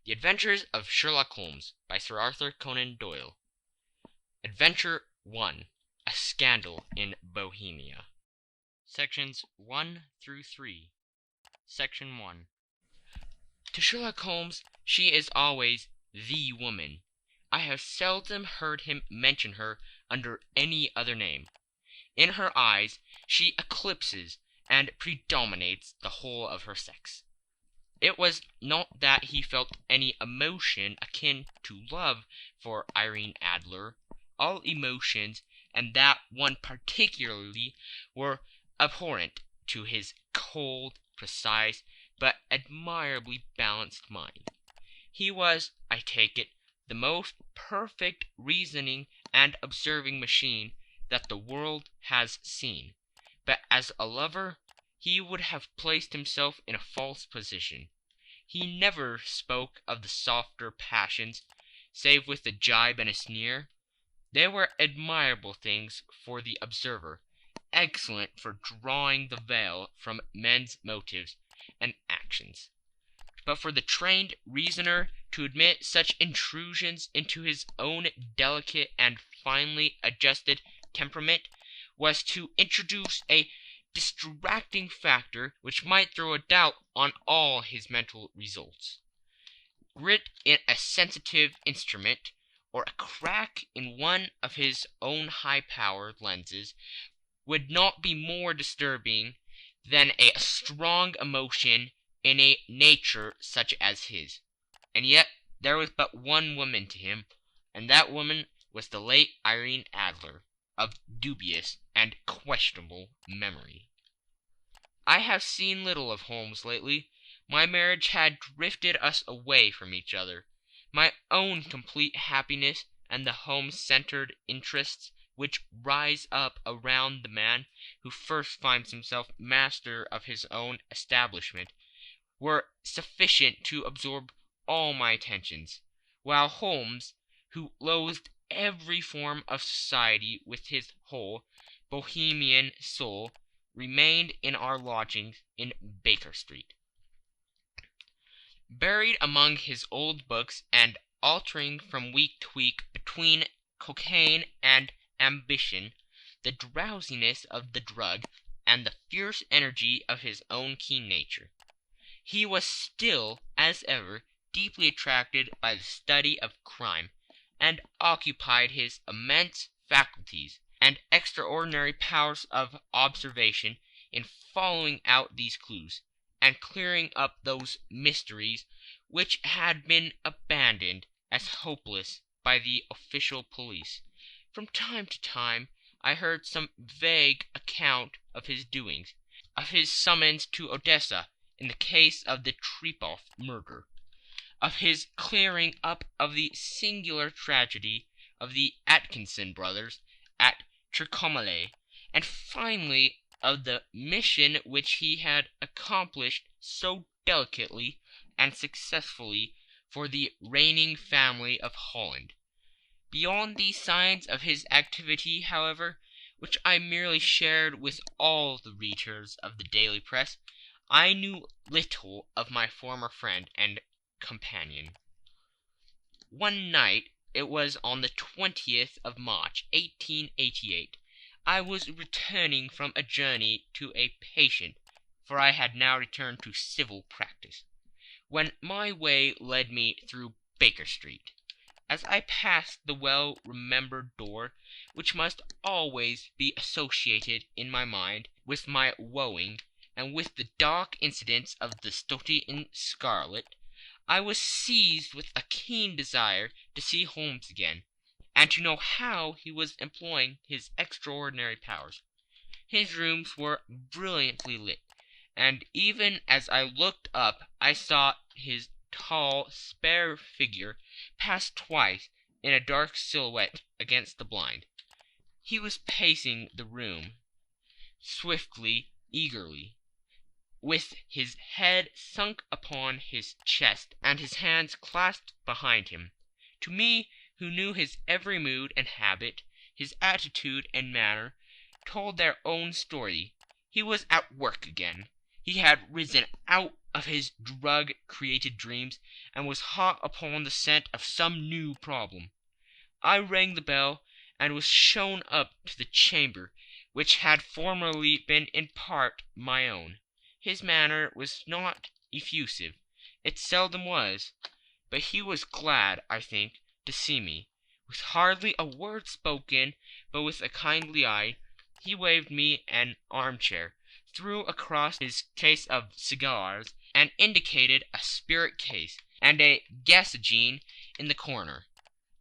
The Adventures of Sherlock Holmes by Sir Arthur Conan Doyle. Adventure 1. A Scandal in Bohemia. Sections 1 through 3. Section 1. To Sherlock Holmes, she is always the woman. I have seldom heard him mention her under any other name. In her eyes she eclipses and predominates the whole of her sex. It was not that he felt any emotion akin to love for Irene Adler. All emotions, and that one particularly, were abhorrent to his cold, precise, but admirably balanced mind. He was, I take it, the most perfect reasoning and observing machine that the world has seen. But as a lover, he would have placed himself in a false position. He never spoke of the softer passions, save with a gibe and a sneer. They were admirable things for the observer, excellent for drawing the veil from men's motives and actions. But for the trained reasoner to admit such intrusions into his own delicate and finely adjusted temperament was to introduce a distracting factor which might throw a doubt on all his mental results. Grit in a sensitive instrument, or a crack in one of his own high-power lenses, would not be more disturbing than a strong emotion in a nature such as his. And yet there was but one woman to him, and that woman was the late Irene Adler, of dubious and questionable memory. I have seen little of Holmes lately. My marriage had drifted us away from each other. My own complete happiness and the home-centered interests which rise up around the man who first finds himself master of his own establishment were sufficient to absorb all my attentions, while Holmes, who loathed every form of society with his whole Bohemian soul, remained in our lodgings in Baker Street. Buried among his old books and altering from week to week between cocaine and ambition, the drowsiness of the drug and the fierce energy of his own keen nature, he was still, as ever, deeply attracted by the study of crime, and occupied his immense faculties and extraordinary powers of observation in following out these clues, and clearing up those mysteries which had been abandoned as hopeless by the official police. From time to time I heard some vague account of his doings, of his summons to Odessa in the case of the Trepov murder, of his clearing up of the singular tragedy of the Atkinson brothers at Trincomalee, and finally of the mission which he had accomplished so delicately and successfully for the reigning family of Holland. Beyond these signs of his activity, however, which I merely shared with all the readers of the daily press, I knew little of my former friend and companion. One night, it was on the 20th of March, 1888, I was returning from a journey to a patient, for I had now returned to civil practice, when my way led me through Baker Street. As I passed the well-remembered door, which must always be associated in my mind with my wooing, and with the dark incidents of the Stoty in Scarlet, I was seized with a keen desire to see Holmes again, and to know how he was employing his extraordinary powers. His rooms were brilliantly lit, and even as I looked up I saw his tall, spare figure pass twice in a dark silhouette against the blind. He was pacing the room, swiftly, eagerly, with his head sunk upon his chest and his hands clasped behind him. To me, who knew his every mood and habit, his attitude and manner, told their own story. He was at work again. He had risen out of his drug-created dreams, and was hot upon the scent of some new problem. I rang the bell, and was shown up to the chamber, which had formerly been in part my own. His manner was not effusive. It seldom was. But he was glad, I think, to see me. With hardly a word spoken, but with a kindly eye, he waved me an armchair, threw across his case of cigars, and indicated a spirit case and a gasogene in the corner.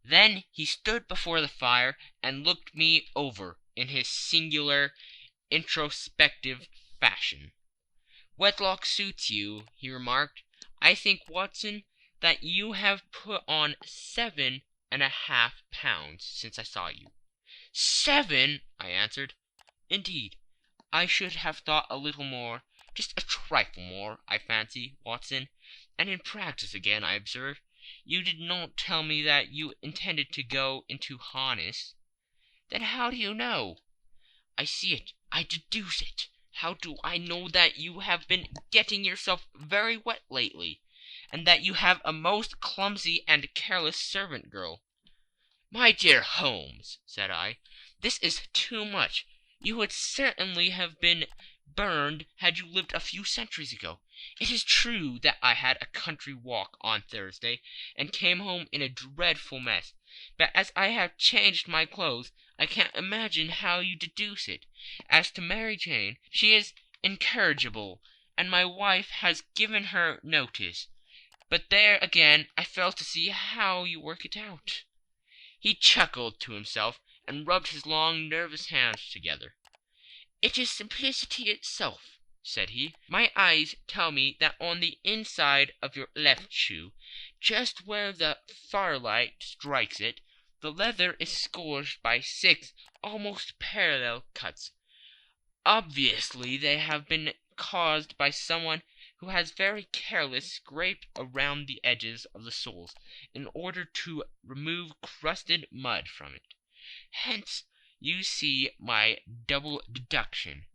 Then he stood before the fire and looked me over in his singular introspective fashion. "Wedlock suits you," he remarked. "I think, Watson, that you have put on 7½ pounds since I saw you." "7!" I answered. "Indeed, I should have thought a little more, just a trifle more, I fancy, Watson. And in practice again, I observe. You did not tell me that you intended to go into harness." "Then how do you know?" "I see it. I deduce it. How do I know that you have been getting yourself very wet lately, and that you have a most clumsy and careless servant girl?" "My dear Holmes," said I, "this is too much. You would certainly have been burned had you lived a few centuries ago. It is true that I had a country walk on Thursday, and came home in a dreadful mess. But as I have changed my clothes, I can't imagine how you deduce it. As to Mary Jane, she is incorrigible, and my wife has given her notice. But there again I fail to see how you work it out." He chuckled to himself, and rubbed his long, nervous hands together. "It is simplicity itself," said he. "My eyes tell me that on the inside of your left shoe, just where the firelight strikes it, the leather is scourged by 6 almost parallel cuts. Obviously they have been caused by someone who has very carelessly scraped around the edges of the soles in order to remove crusted mud from it. Hence you see my double deduction,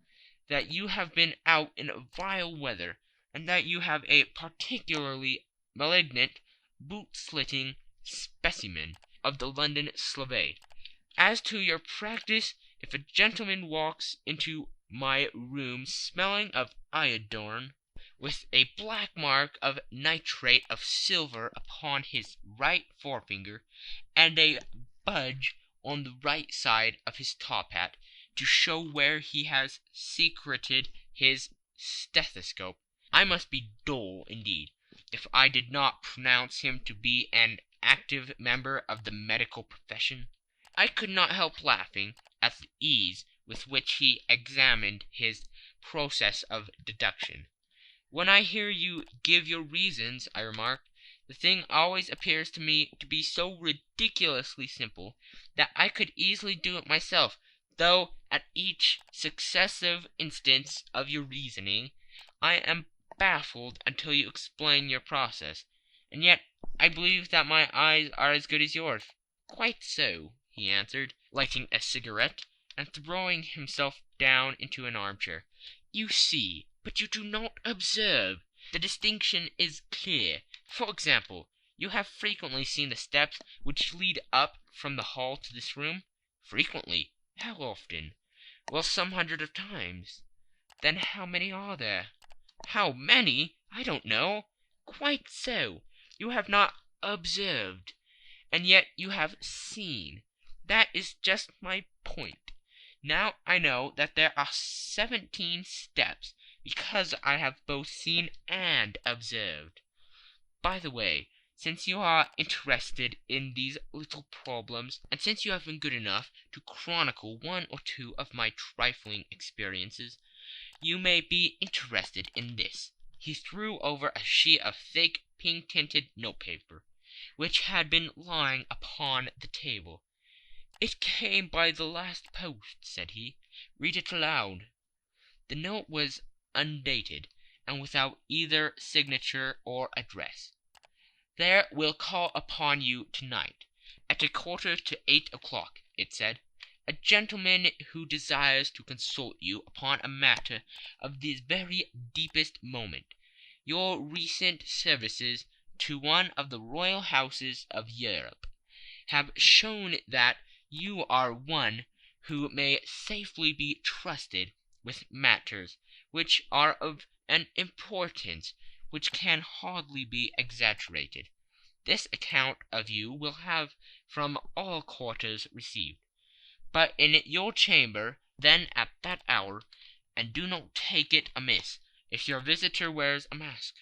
that you have been out in vile weather, and that you have a particularly malignant boot-slitting specimen of the London Slave. As to your practice, if a gentleman walks into my room smelling of iodine, with a black mark of nitrate of silver upon his right forefinger, and a budge on the right side of his top hat to show where he has secreted his stethoscope, I must be dull indeed if I did not pronounce him to be an active member of the medical profession." I could not help laughing at the ease with which he examined his process of deduction. "When I hear you give your reasons," I remarked, "the thing always appears to me to be so ridiculously simple that I could easily do it myself, though at each successive instance of your reasoning I am baffled until you explain your process. And yet I believe that my eyes are as good as yours." "Quite so," he answered, lighting a cigarette, and throwing himself down into an armchair. "You see, but you do not observe. The distinction is clear. For example, you have frequently seen the steps which lead up from the hall to this room?" "Frequently." "How often?" "Well, some hundreds of times." "Then how many are there?" "How many? I don't know." "Quite so. You have not observed, and yet you have seen. That is just my point. Now I know that there are 17 steps, because I have both seen and observed. By the way, since you are interested in these little problems, and since you have been good enough to chronicle one or two of my trifling experiences, you may be interested in this." He threw over a sheet of thick, pink-tinted notepaper, which had been lying upon the table. "It came by the last post," said he. "Read it aloud." The note was undated, and without either signature or address. "There will call upon you tonight, at 7:45, it said, a gentleman who desires to consult you upon a matter of the very deepest moment. Your recent services to one of the royal houses of Europe have shown that you are one who may safely be trusted with matters which are of an importance which can hardly be exaggerated. This account of you will have from all quarters received, but in your chamber then at that hour, and do not take it amiss if your visitor wears a mask."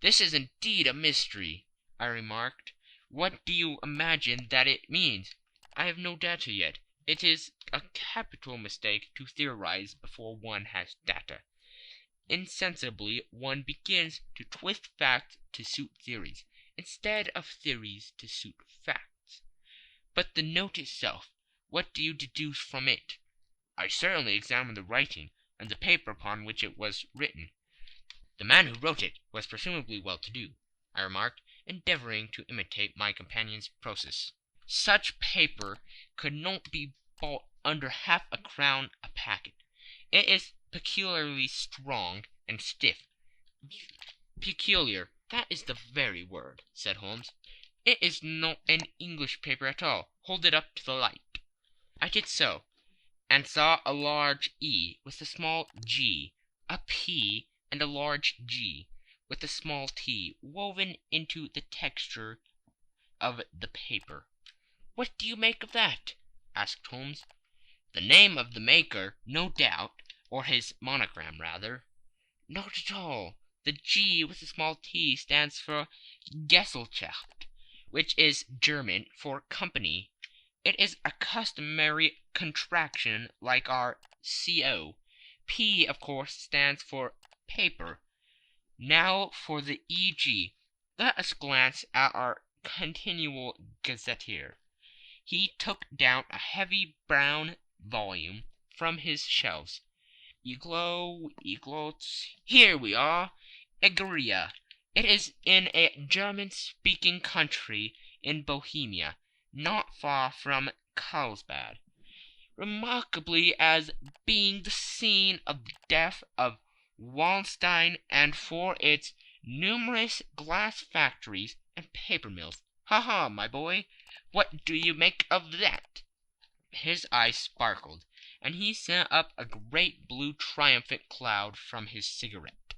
"This is indeed a mystery," I remarked. "What do you imagine that it means?" "I have no data yet. It is a capital mistake to theorize before one has data. Insensibly one begins to twist facts to suit theories, instead of theories to suit facts. But the note itself, what do you deduce from it?" "I certainly examined the writing, and the paper upon which it was written." "The man who wrote it was presumably well-to-do," I remarked, endeavoring to imitate my companion's process. "Such paper could not be bought under half a crown a packet. It is peculiarly strong and stiff." "Peculiar, that is the very word," said Holmes. "It is not an English paper at all. Hold it up to the light." I did so, and saw a large E with a small g, a P, and a large G with a small t woven into the texture of the paper. "What do you make of that?" asked Holmes. "The name of the maker, no doubt, or his monogram, rather." "Not at all. The G with the small t stands for Gesellschaft, which is German for company. It is a customary contraction like our CO. P, of course, stands for paper. Now for the EG. Let us glance at our continual gazetteer." He took down a heavy brown volume from his shelves. Eglots. Here we are. Egeria. It is in a German-speaking country in Bohemia, not far from Carlsbad, remarkably as being the scene of the death of Wallenstein, and for its numerous glass factories and paper mills. Ha, my boy, what do you make of that?" His eyes sparkled, and he sent up a great blue triumphant cloud from his cigarette.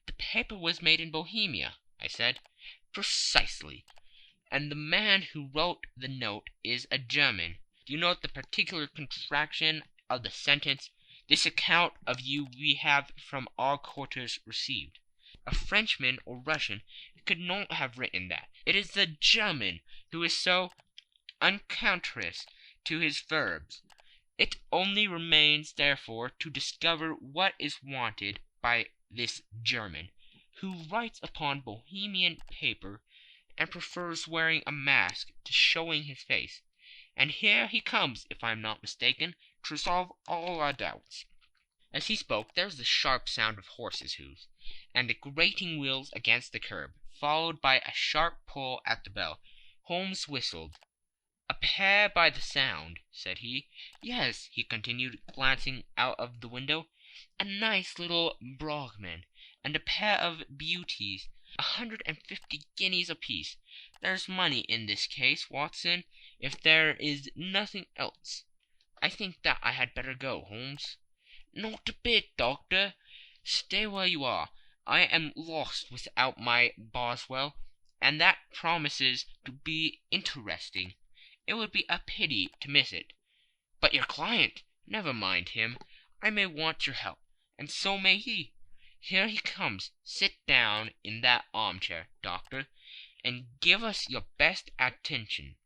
"The paper was made in Bohemia," I said. "Precisely. And the man who wrote the note is a German. Do you note the particular contraction of the sentence? 'This account of you we have from all quarters received.' A Frenchman or Russian could not have written that. It is the German who is so unconscious to his verbs. It only remains, therefore, to discover what is wanted by this German, who writes upon Bohemian paper and prefers wearing a mask to showing his face. And here he comes, if I am not mistaken, to resolve all our doubts." As he spoke there was the sharp sound of horses' hoofs, and the grating wheels against the curb, followed by a sharp pull at the bell. Holmes whistled. "A pair by the sound," said he. "Yes," he continued, glancing out of the window, "a nice little Brogman, and a pair of beauties, 150 guineas apiece. There's money in this case, Watson, if there is nothing else. I think that I had better go, Holmes." "Not a bit, Doctor. Stay where you are. I am lost without my Boswell, and that promises to be interesting. It would be a pity to miss it." "But your client?" "Never mind him. I may want your help, and so may he. Here he comes. Sit down in that armchair, Doctor, and give us your best attention."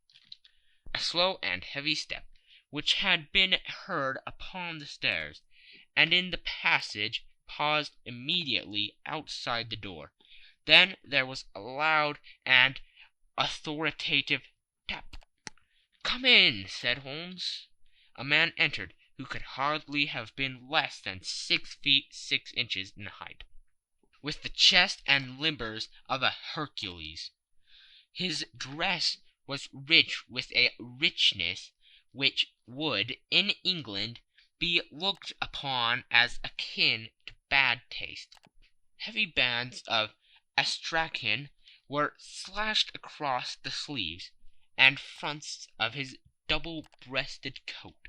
A slow and heavy step, which had been heard upon the stairs and in the passage, paused immediately outside the door. Then there was a loud and authoritative tap. "Come in," said Holmes. A man entered who could hardly have been less than 6 feet 6 inches in height, with the chest and limbers of a Hercules. His dress was rich with a richness which would, in England, be looked upon as akin to bad taste. Heavy bands of astrakhan were slashed across the sleeves and fronts of his double-breasted coat,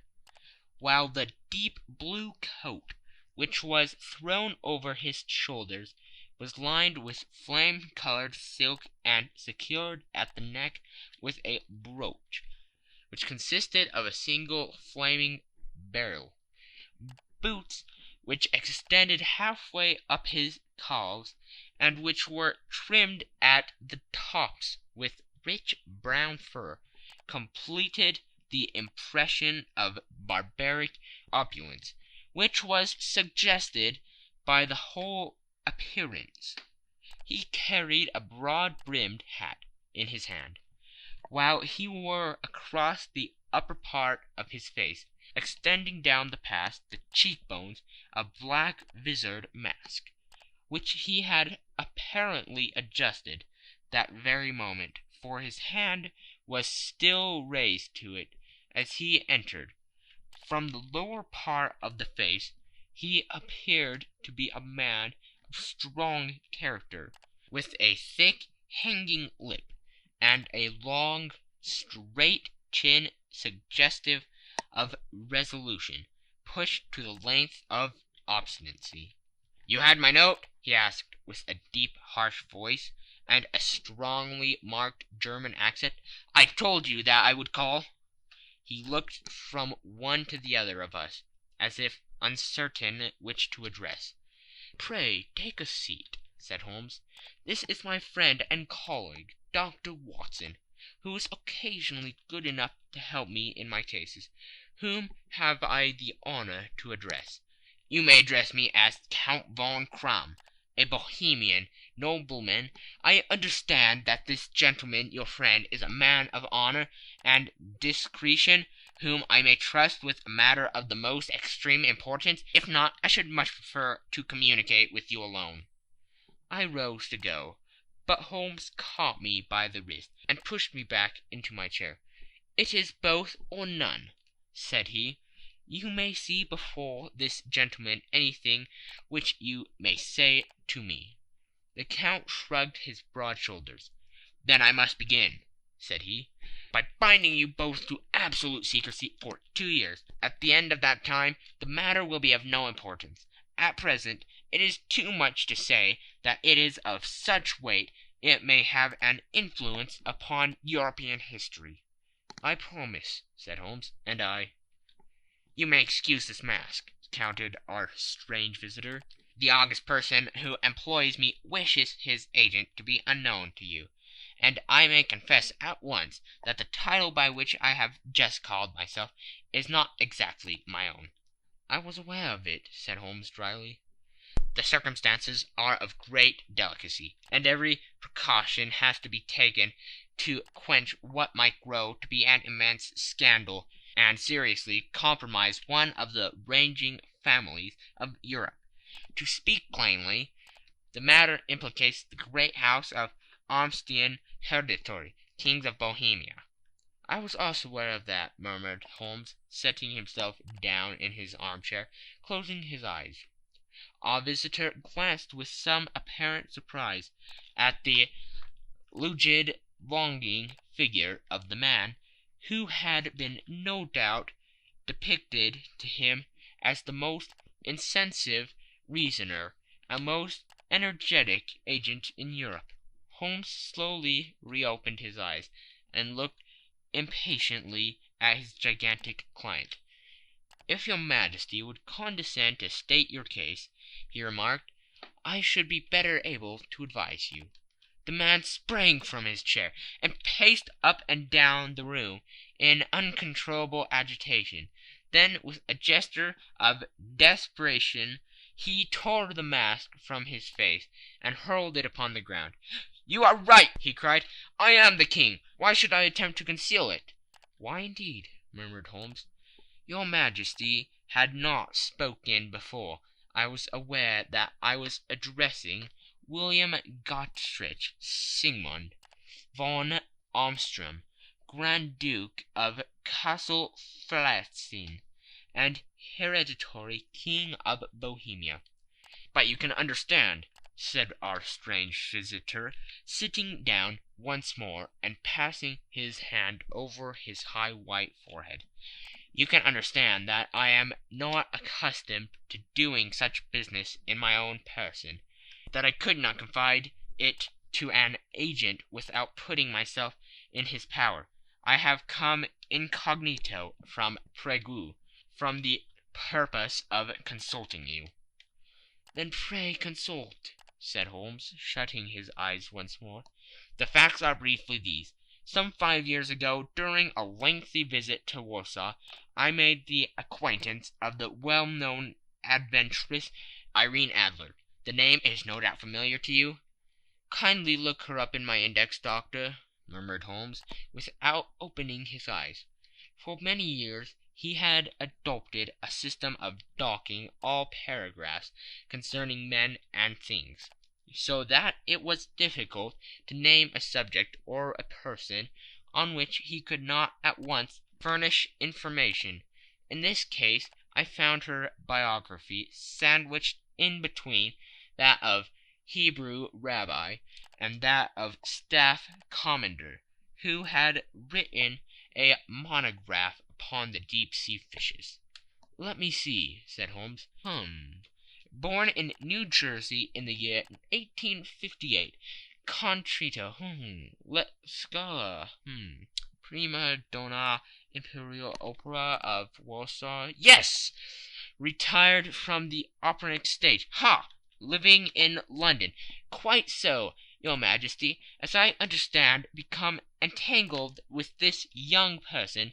while the deep blue coat, which was thrown over his shoulders, was lined with flame-colored silk and secured at the neck with a brooch, which consisted of a single flaming beryl. Boots, which extended halfway up his calves, and which were trimmed at the tops with rich brown fur, completed the impression of barbaric opulence which was suggested by the whole appearance. He carried a broad-brimmed hat in his hand, while he wore across the upper part of his face, extending down past the cheekbones, a black visored mask, which he had apparently adjusted that very moment, for his hand was still raised to it as he entered. From the lower part of the face he appeared to be a man of strong character, with a thick hanging lip, and a long, straight chin suggestive of resolution, pushed to the length of obstinacy. "You had my note?" he asked, with a deep, harsh voice, and a strongly marked German accent. "I told you that I would call." He looked from one to the other of us, as if uncertain which to address. "Pray take a seat," said Holmes. "This is my friend and colleague, Dr. Watson, who is occasionally good enough to help me in my cases. Whom have I the honor to address?" "You may address me as Count von Kramm, a Bohemian nobleman. I understand that this gentleman, your friend, is a man of honor and discretion, whom I may trust with a matter of the most extreme importance. If not, I should much prefer to communicate with you alone." I rose to go, but Holmes caught me by the wrist and pushed me back into my chair. "It is both or none," said he. "You may see before this gentleman anything which you may say to me." The Count shrugged his broad shoulders. "Then I must begin," said he, "by binding you both to absolute secrecy for 2 years. At the end of that time the matter will be of no importance. At present it is too much to say that it is of such weight it may have an influence upon European history." "I promise," said Holmes. "And I." "You may excuse this mask," countered our strange visitor. "The august person who employs me wishes his agent to be unknown to you, and I may confess at once that the title by which I have just called myself is not exactly my own." "I was aware of it," said Holmes dryly. "The circumstances are of great delicacy, and every precaution has to be taken to quench what might grow to be an immense scandal and seriously compromise one of the reigning families of Europe. To speak plainly, the matter implicates the great house of Armstein Hereditary, kings of Bohemia." "I was also aware of that," murmured Holmes, setting himself down in his armchair, closing his eyes. Our visitor glanced with some apparent surprise at the rigid, longing figure of the man, who had been no doubt depicted to him as the most incisive reasoner and most energetic agent in Europe. Holmes slowly reopened his eyes and looked impatiently at his gigantic client. "If your Majesty would condescend to state your case," he remarked, "I should be better able to advise you." The man sprang from his chair and paced up and down the room in uncontrollable agitation. Then, with a gesture of desperation, he tore the mask from his face and hurled it upon the ground. "You are right!" he cried. "I am the king. Why should I attempt to conceal it?" "Why, indeed?" murmured Holmes. "Your Majesty had not spoken before. I was aware that I was addressing William Gottrich Sigmund von Armstrong, Grand Duke of Castle Flatzin, and hereditary King of Bohemia. But you can understand, said our strange visitor, sitting down once more and passing his hand over his high white forehead. You can understand that I am not accustomed to doing such business in my own person, that I could not confide it to an agent without putting myself in his power. I have come incognito from Prague, from the purpose of consulting you. Then pray consult, said Holmes, shutting his eyes once more. The facts are briefly these. Some 5 years ago, during a lengthy visit to Warsaw, I made the acquaintance of the well-known adventuress Irene Adler. The name is no doubt familiar to you. Kindly look her up in my index, doctor, murmured Holmes, without opening his eyes. For many years he had adopted a system of docking all paragraphs concerning men and things, so that it was difficult to name a subject or a person on which he could not at once furnish information. In this case I found her biography sandwiched in between that of Hebrew rabbi and that of staff commander, who had written a monograph upon the deep-sea fishes. Let me see, said Holmes. Born in New Jersey in the year 1858. Contrita. Let Scala. Prima donna Imperial Opera of Warsaw. Yes! Retired from the operatic stage. Living in London. Quite so, your Majesty. As I understand, become entangled with this young person,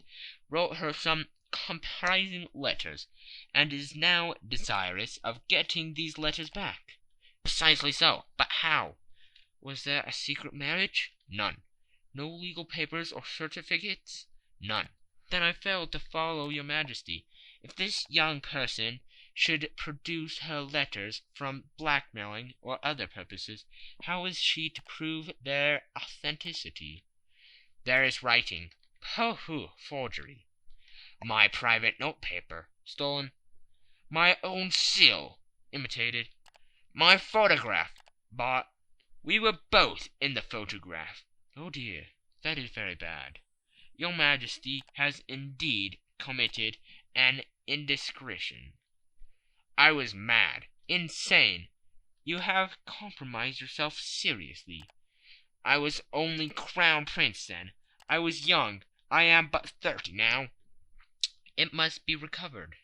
wrote her some comprising letters, and is now desirous of getting these letters back. Precisely so. But how? Was there a secret marriage? None. No legal papers or certificates? None. Then I failed to follow your Majesty. If this young person should produce her letters from blackmailing or other purposes, how is she to prove their authenticity? There is writing. Forgery. My private notepaper. Stolen. My own seal. Imitated. My photograph. Bought. We were both in the photograph. Oh dear, that is very bad. Your Majesty has indeed committed an indiscretion. I was mad, insane. You have compromised yourself seriously. I was only Crown Prince then. I was young. I am but 30 now. It must be recovered.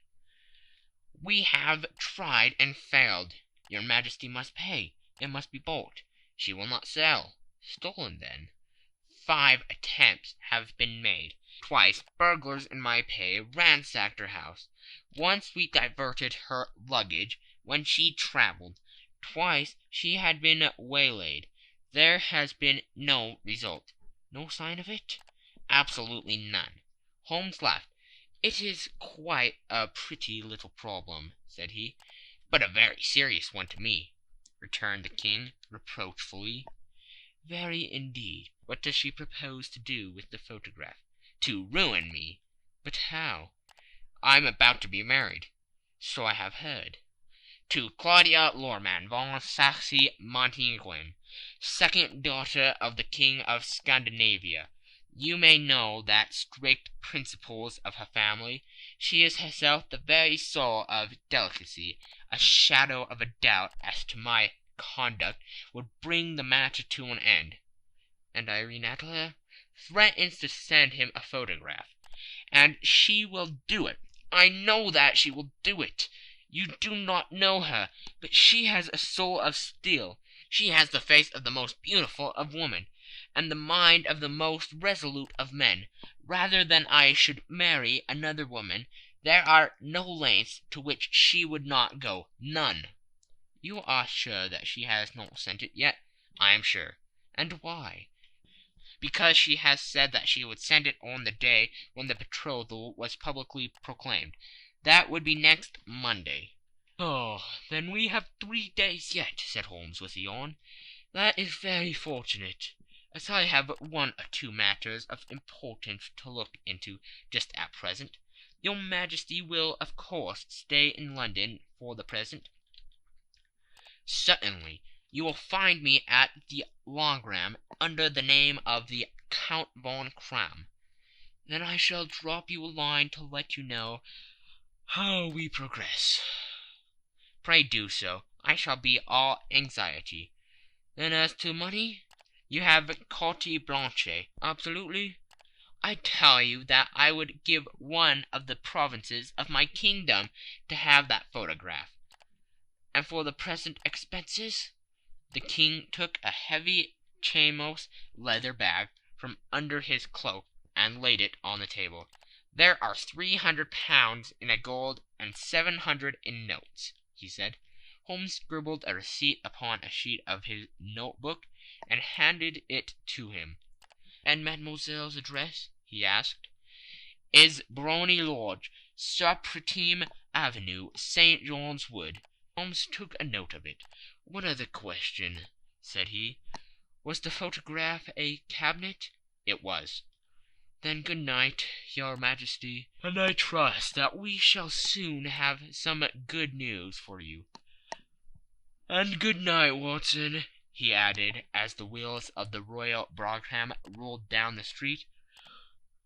We have tried and failed. Your Majesty must pay. It must be bought. She will not sell. Stolen then. 5 attempts have been made. Twice burglars in my pay ransacked her house. Once we diverted her luggage when she travelled. Twice she had been waylaid. There has been no result. No sign of it? Absolutely none. Holmes laughed. It is quite a pretty little problem, said he. But a very serious one to me, returned the king reproachfully. Very indeed. What does she propose to do with the photograph? To ruin me. But how? I'm about to be married. So I have heard. To Claudia Lorman von Saxe-Montenegrin, second daughter of the King of Scandinavia. You may know that strict principles of her family. She is herself the very soul of delicacy. A shadow of a doubt as to my conduct would bring the matter to an end. And Irene Adler threatens to send him a photograph. And she will do it. I know that she will do it. You do not know her, but she has a soul of steel. She has the face of the most beautiful of women, and the mind of the most resolute of men. Rather than I should marry another woman, there are no lengths to which she would not go. None. You are sure that she has not sent it yet? I am sure. And why? Because she has said that she would send it on the day when the betrothal was publicly proclaimed. That would be next Monday. Oh, then we have 3 days yet, said Holmes with a yawn. That is very fortunate. as I have one or two matters of importance to look into just at present. Your Majesty will, of course, stay in London for the present?" "Certainly. You will find me at the Langram under the name of the Count von Kram." "Then I shall drop you a line to let you know how we progress." "Pray do so. I shall be all anxiety." "Then as to money, you have carte blanche?" "Absolutely." "I tell you that I would give one of the provinces of my kingdom to have that photograph." "And for the present expenses?" The King took a heavy chamois leather bag from under his cloak and laid it on the table. "There are £300 in gold and 700 in notes," he said. Holmes scribbled a receipt upon a sheet of his note-book and handed it to him. "And mademoiselle's address?" he asked. "Is Brony Lodge, Serpentine Avenue, St. John's Wood." Holmes took a note of it. "One other question," said he. "Was the photograph a cabinet?" "It was." "Then good night, your Majesty, and I trust that we shall soon have some good news for you. And good night, Watson," he added, as the wheels of the Royal brougham rolled down the street.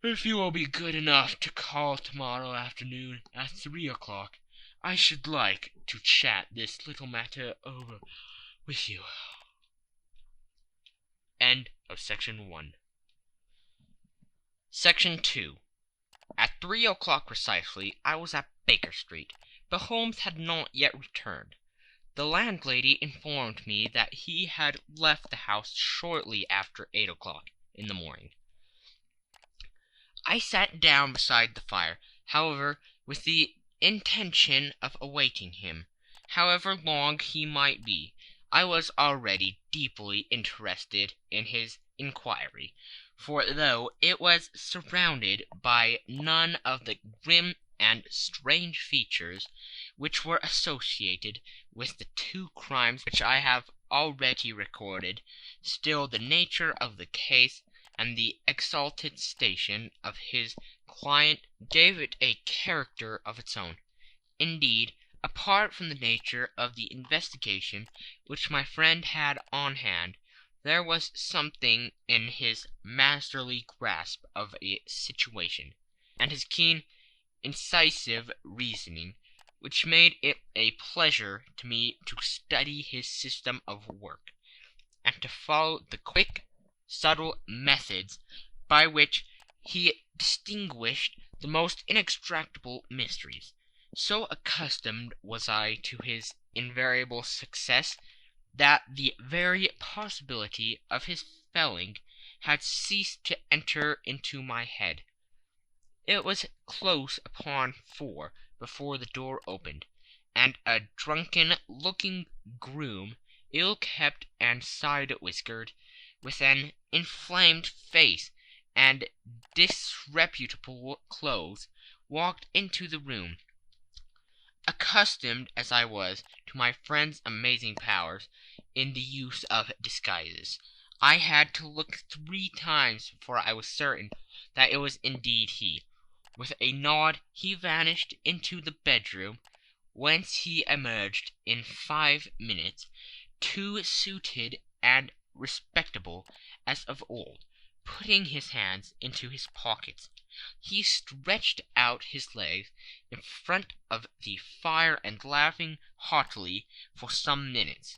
"If you will be good enough to call tomorrow afternoon at 3 o'clock, I should like to chat this little matter over with you." End of Section 1. Section 2. At 3 o'clock precisely I was at Baker Street, but Holmes had not yet returned. The landlady informed me that he had left the house shortly after 8 o'clock in the morning. I sat down beside the fire, however, with the intention of awaiting him. However long he might be, I was already deeply interested in his inquiry, for though it was surrounded by none of the grim and strange features which were associated with the two crimes which I have already recorded, still the nature of the case and the exalted station of his client gave it a character of its own. Indeed, apart from the nature of the investigation which my friend had on hand, there was something in his masterly grasp of a situation, and his keen, incisive reasoning, which made it a pleasure to me to study his system of work, and to follow the quick, subtle methods by which he distinguished the most inextricable mysteries. So accustomed was I to his invariable success that the very possibility of his failing had ceased to enter into my head. It was close upon 4 before the door opened, and a drunken-looking groom, ill-kept and side-whiskered, with an inflamed face and disreputable clothes, walked into the room. Accustomed as I was to my friend's amazing powers in the use of disguises, I had to look 3 times before I was certain that it was indeed he. With a nod he vanished into the bedroom, whence he emerged in 5 minutes, too suited and respectable as of old. Putting his hands into his pockets, he stretched out his legs in front of the fire and laughing heartily for some minutes.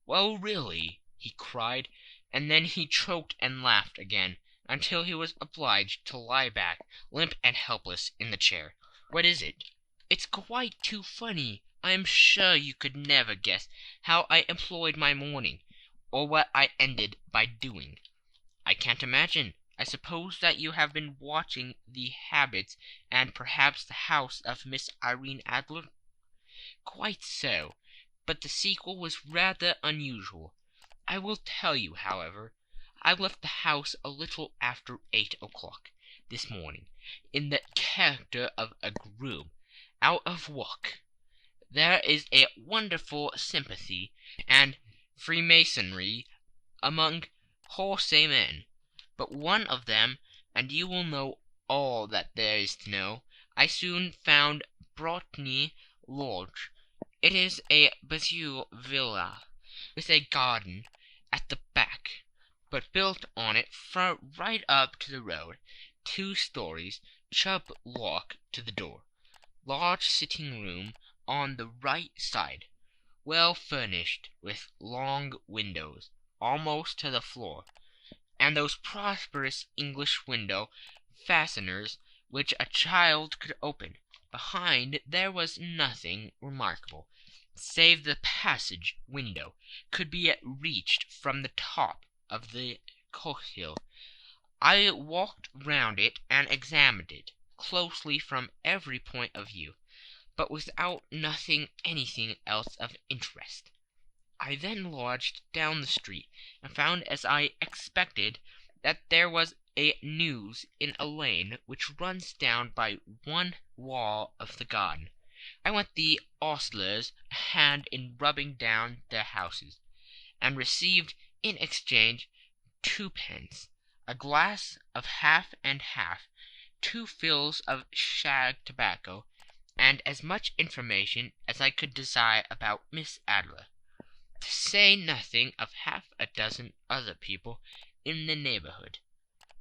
"Well, really," he cried, and then he choked and laughed again, until he was obliged to lie back, limp and helpless, in the chair. "What is it?" "It's quite too funny. I am sure you could never guess how I employed my morning, or what I ended by doing." "I can't imagine. I suppose that you have been watching the habits and perhaps the house of Miss Irene Adler?" "Quite so, but the sequel was rather unusual. I will tell you, however. I left the house a little after 8 o'clock this morning, in the character of a groom, out of work. There is a wonderful sympathy and freemasonry among wholesale men, but one of them, and you will know all that there is to know, I soon found Botany Lodge. It is a bijou villa, with a garden at the back, but built on it right up to the road, 2 stories, Chubb lock to the door, large sitting room on the right side, well furnished with long windows almost to the floor, and those prosperous English window fasteners which a child could open. Behind there was nothing remarkable, save the passage window could be reached from the top of the courtyard. I walked round it and examined it closely from every point of view, but without noting anything else of interest. I then lodged down the street, and found, as I expected, that there was a news in a lane which runs down by one wall of the garden. I lent the ostlers a hand in rubbing down their houses, and received in exchange 2d., a glass of half and half, 2 fills of shag tobacco, and as much information as I could desire about Miss Adler, to say nothing of half a dozen other people in the neighborhood,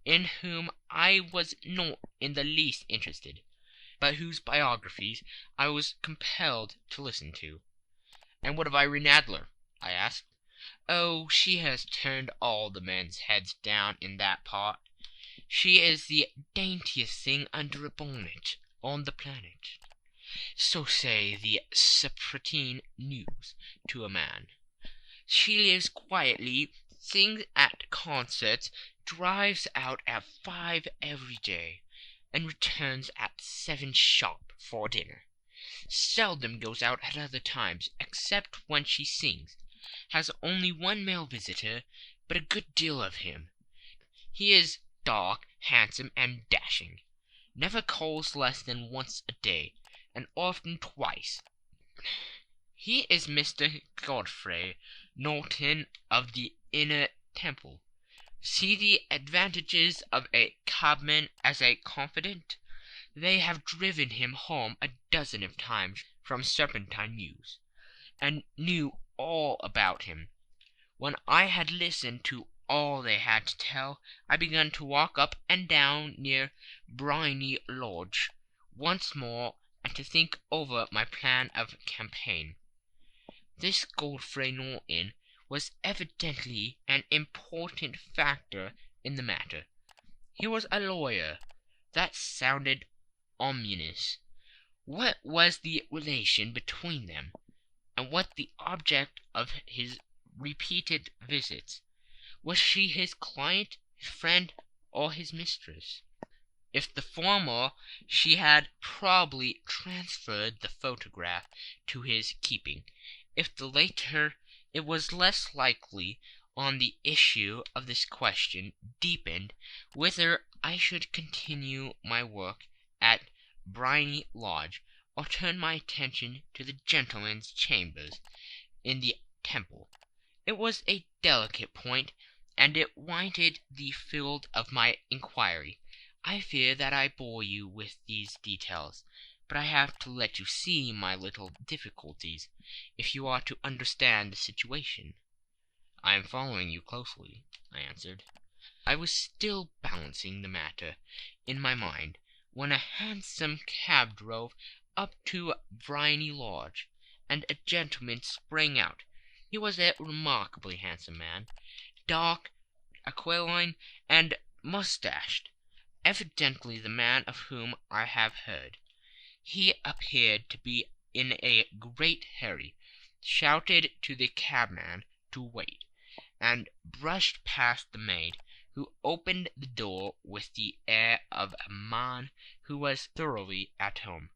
in whom I was not in the least interested, but whose biographies I was compelled to listen to. "And what of Irene Adler?" I asked. "Oh, she has turned all the men's heads down in that part. She is the daintiest thing under a bonnet on the planet. So say the Serpentine News to a man. She lives quietly, sings at concerts, drives out at 5 every day, and returns at 7 sharp for dinner. Seldom goes out at other times, except when she sings. Has only 1 male visitor, but a good deal of him. He is dark, handsome, and dashing. Never calls less than once a day, and often twice. He is Mr. Godfrey Norton of the Inner Temple. See the advantages of a cabman as a confidant. They have driven him home a dozen of times from Serpentine Mews, and knew all about him. When I had listened to all they had to tell, I began to walk up and down near Briony Lodge once more, and to think over my plan of campaign. This Godfrey Norton was evidently an important factor in the matter. He was a lawyer. That sounded ominous. What was the relation between them, and what the object of his repeated visits? Was she his client, his friend, or his mistress? If the former, she had probably transferred the photograph to his keeping. If the latter, it was less likely on the issue of this question deepened whether I should continue my work at Briony Lodge, or turn my attention to the gentlemen's chambers in the Temple. It was a delicate point, and it wanted the field of my inquiry. I fear that I bore you with these details, but I have to let you see my little difficulties, if you are to understand the situation. "I am following you closely," I answered. I was still balancing the matter in my mind, when a hansom cab drove up to Briony Lodge, and a gentleman sprang out. He was a remarkably handsome man, dark, aquiline, and mustached, evidently the man of whom I have heard. He appeared to be in a great hurry, shouted to the cabman to wait, and brushed past the maid, who opened the door with the air of a man who was thoroughly at home.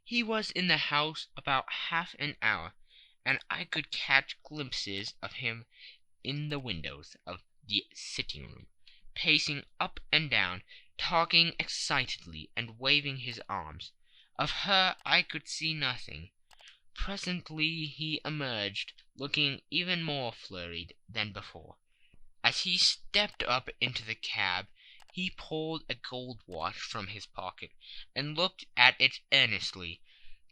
He was in the house about half an hour, and I could catch glimpses of him in the windows of the sitting-room, pacing up and down, talking excitedly, and waving his arms. Of her I could see nothing. Presently he emerged, looking even more flurried than before. As he stepped up into the cab, he pulled a gold watch from his pocket and looked at it earnestly.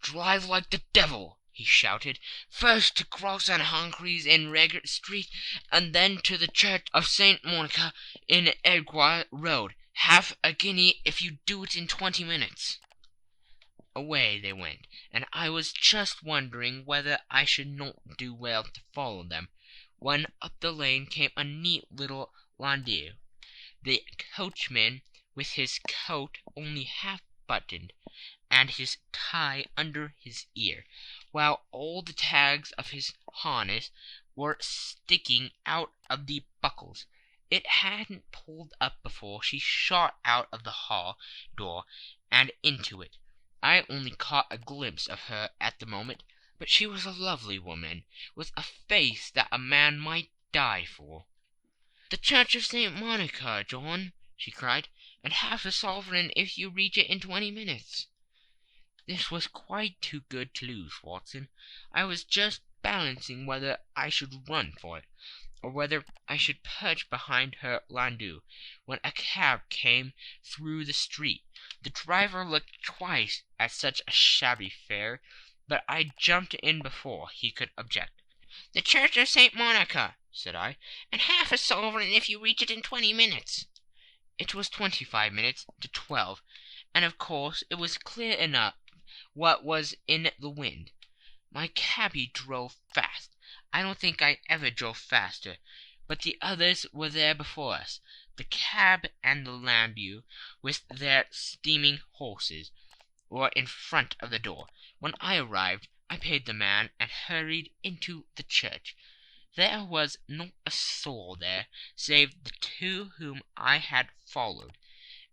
"Drive like the devil!" he shouted. "First to Cross and Humphrey's in Regent Street, and then to the Church of St. Monica in Edgware Road. Half a guinea if you do it in 20 minutes." Away they went, and I was just wondering whether I should not do well to follow them, when up the lane came a neat little landau, the coachman with his coat only half buttoned, and his tie under his ear, while all the tags of his harness were sticking out of the buckles. It hadn't pulled up before she shot out of the hall door and into it. I only caught a glimpse of her at the moment, but she was a lovely woman, with a face that a man might die for. "The Church of St. Monica, John," she cried, "and half a sovereign if you reach it in 20 minutes." This was quite too good to lose, Watson. I was just balancing whether I should run for it, or whether I should perch behind her landau, when a cab came through the street. The driver looked twice at such a shabby fare, but I jumped in before he could object. "The Church of St. Monica," said I, "and half a sovereign if you reach it in 20 minutes." It was 25 minutes to 12, and of course it was clear enough what was in the wind. My cabby drove fast. I don't think I ever drove faster, but the others were there before us. The cab and the landau, with their steaming horses, were in front of the door. When I arrived, I paid the man and hurried into the church. There was not a soul there save the two whom I had followed,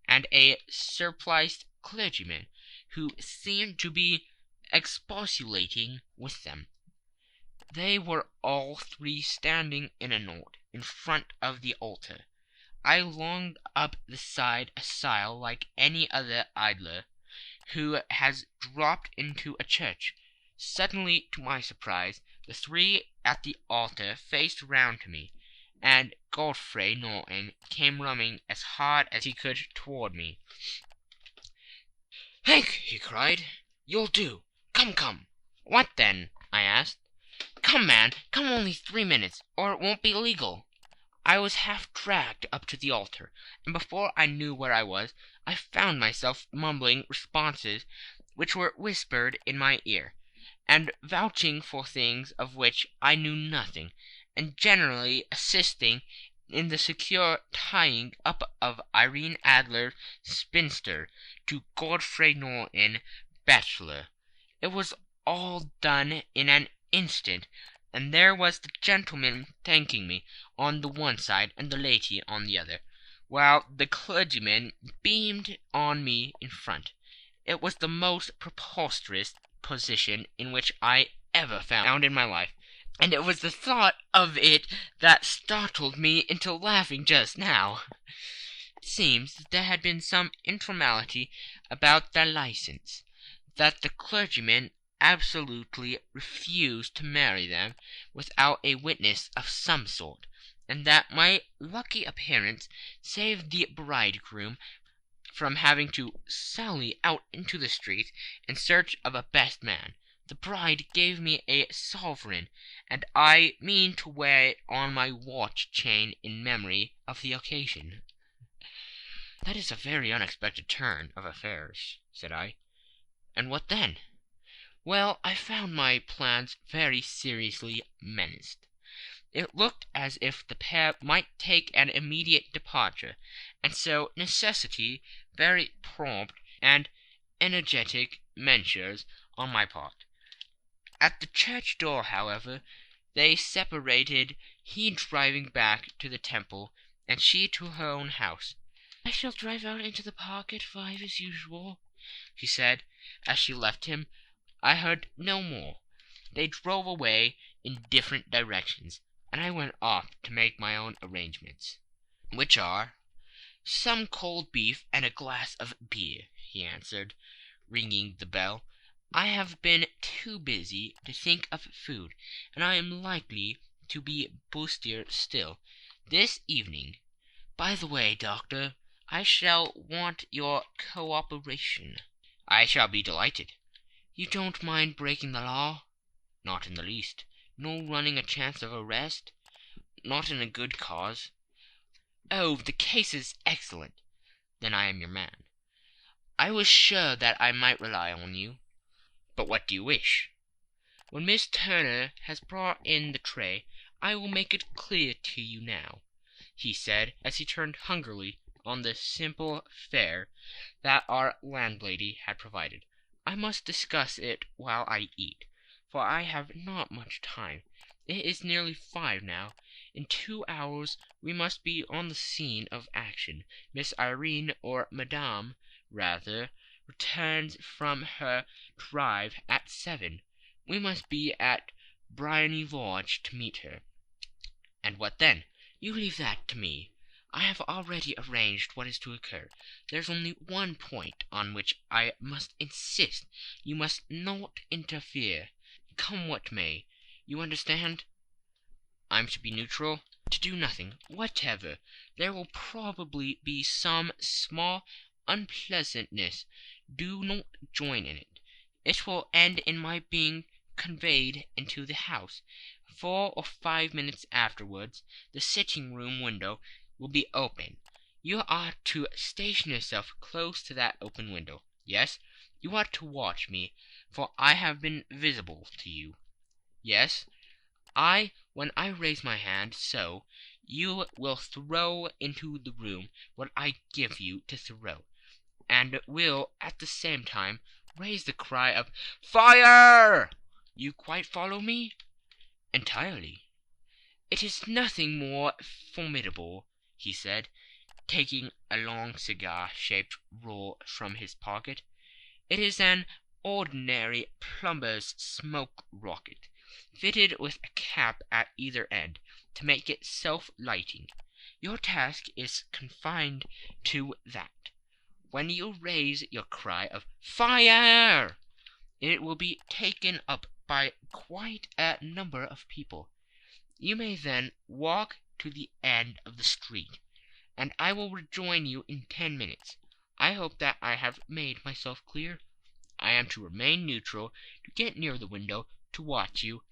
and a surpliced clergyman who seemed to be expostulating with them. They were all three standing in a knot in front of the altar. I longed up the side aisle like any other idler who has dropped into a church. Suddenly, to my surprise, the three at the altar faced round to me, and Godfrey Norton came running as hard as he could toward me. "Hank," he cried, "you'll do. Come, come." "What then?" I asked. "Come, man, come only 3 minutes, or it won't be legal." I was half dragged up to the altar, and before I knew where I was, I found myself mumbling responses which were whispered in my ear, and vouching for things of which I knew nothing, and generally assisting in the secure tying up of Irene Adler, spinster, to Godfrey Norton, bachelor. It was all done in an instant, and there was the gentleman thanking me on the one side and the lady on the other, while the clergyman beamed on me in front. It was the most preposterous position in which I ever found in my life, and it was the thought of it that startled me into laughing just now. It seems that there had been some informality about their license, that the clergyman absolutely refused to marry them without a witness of some sort, and that my lucky appearance saved the bridegroom from having to sally out into the street in search of a best man. The bride gave me a sovereign, and I mean to wear it on my watch chain in memory of the occasion. "That is a very unexpected turn of affairs," said I. "And what then?" "Well, I found my plans very seriously menaced. It looked as if the pair might take an immediate departure, and so necessity very prompt and energetic measures on my part. At the church door, however, they separated, he driving back to the Temple, and she to her own house. "I shall drive out into the park at 5 as usual," she said, as she left him. I heard no more. They drove away in different directions, and I went off to make my own arrangements. "Which are?" "Some cold beef and a glass of beer," he answered, ringing the bell. "I have been too busy to think of food, and I am likely to be bustier still. this evening. By the way, Doctor, I shall want your cooperation." "I shall be delighted." "You don't mind breaking the law?" "Not in the least." "Nor running a chance of arrest?" "Not in a good cause." "Oh, the case is excellent." "Then I am your man." "I was sure that I might rely on you." "But what do you wish?" "When Miss Turner has brought in the tray, I will make it clear to you now," he said, as he turned hungrily on the simple fare that our landlady had provided. "I must discuss it while I eat, for I have not much time. It is nearly 5 now. In 2 hours we must be on the scene of action. Miss Irene, or Madame, rather, returns from her drive at 7. We must be at Briony Lodge to meet her." "And what then?" "You leave that to me. I have already arranged what is to occur. There's only one point on which I must insist. You must not interfere, come what may. You understand?" "I'm to be neutral?" "To do nothing whatever. There will probably be some small unpleasantness. Do not join in it. It will end in my being conveyed into the house. 4 or 5 minutes afterwards the sitting-room window will be open. You are to station yourself close to that open window. Yes, you are to watch me, for I have been visible to you. Yes, when I raise my hand, so, you will throw into the room what I give you to throw, and will at the same time raise the cry of 'Fire!' You quite follow me?" "Entirely." "It is nothing more formidable," he said, taking a long cigar-shaped roll from his pocket. "It is an ordinary plumber's smoke rocket, fitted with a cap at either end, to make it self-lighting. Your task is confined to that. When you raise your cry of 'Fire!' it will be taken up by quite a number of people. You may then walk to the end of the street, and I will rejoin you in 10 minutes. I hope that I have made myself clear. I am to remain neutral, to get near the window, to watch you,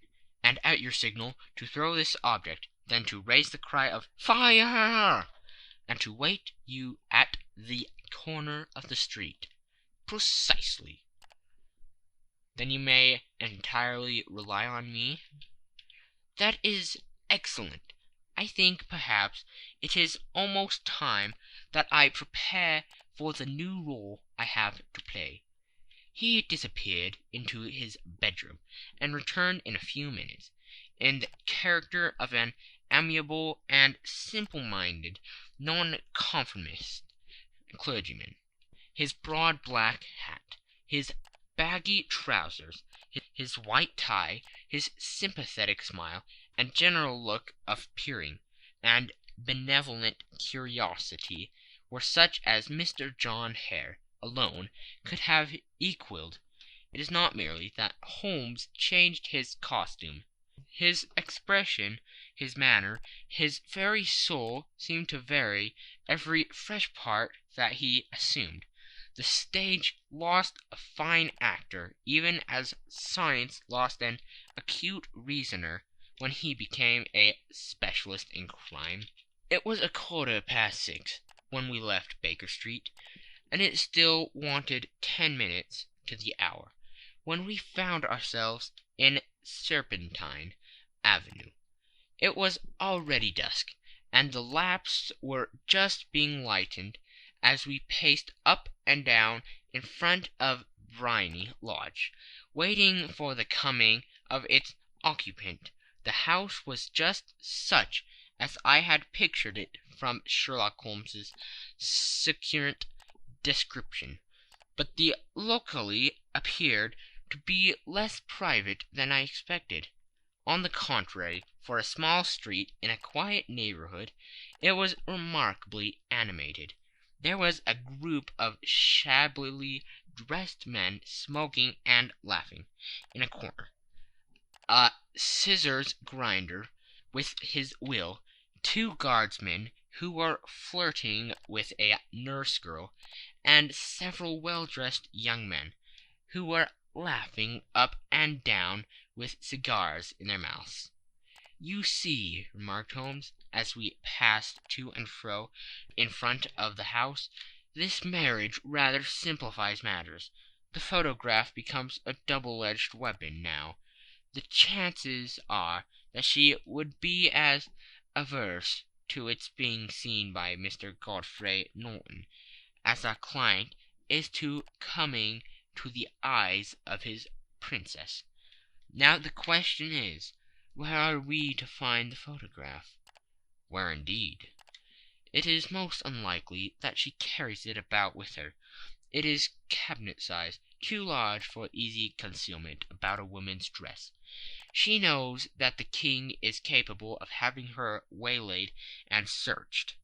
and at your signal to throw this object, then to raise the cry of 'Fire!' and to wait you at the corner of the street." "Precisely." "Then you may entirely rely on me?" "That is excellent. I think, perhaps, it is almost time that I prepare for the new role I have to play." He disappeared into his bedroom, and returned in a few minutes, in the character of an amiable and simple-minded nonconformist clergyman. His broad black hat, his baggy trousers, his white tie, his sympathetic smile, and general look of peering and benevolent curiosity were such as Mr. John Hare alone could have equalled. It is not merely that Holmes changed his costume. His expression, his manner, his very soul seemed to vary every fresh part that he assumed. The stage lost a fine actor, even as science lost an acute reasoner, when he became a specialist in crime. It was 6:15 when we left Baker Street, and it still wanted 10 minutes to the hour, when we found ourselves in Serpentine Avenue. It was already dusk, and the lamps were just being lighted as we paced up and down in front of Briony Lodge, waiting for the coming of its occupant. The house was just such as I had pictured it from Sherlock Holmes's succinct description, but the locale appeared to be less private than I expected. On the contrary, for a small street in a quiet neighborhood, it was remarkably animated. There was a group of shabbily dressed men smoking and laughing in a corner. A scissors grinder, with his wheel, two guardsmen who were flirting with a nurse girl, and several well-dressed young men who were laughing up and down with cigars in their mouths. "You see," remarked Holmes, as we passed to and fro in front of the house, "this marriage rather simplifies matters. The photograph becomes a double-edged weapon now. The chances are that she would be as averse to its being seen by Mr. Godfrey Norton as our client is to coming to the eyes of his princess. Now the question is, where are we to find the photograph?" "Where indeed?" "It is most unlikely that she carries it about with her. It is cabinet size, too large for easy concealment about a woman's dress. She knows that the king is capable of having her waylaid and searched.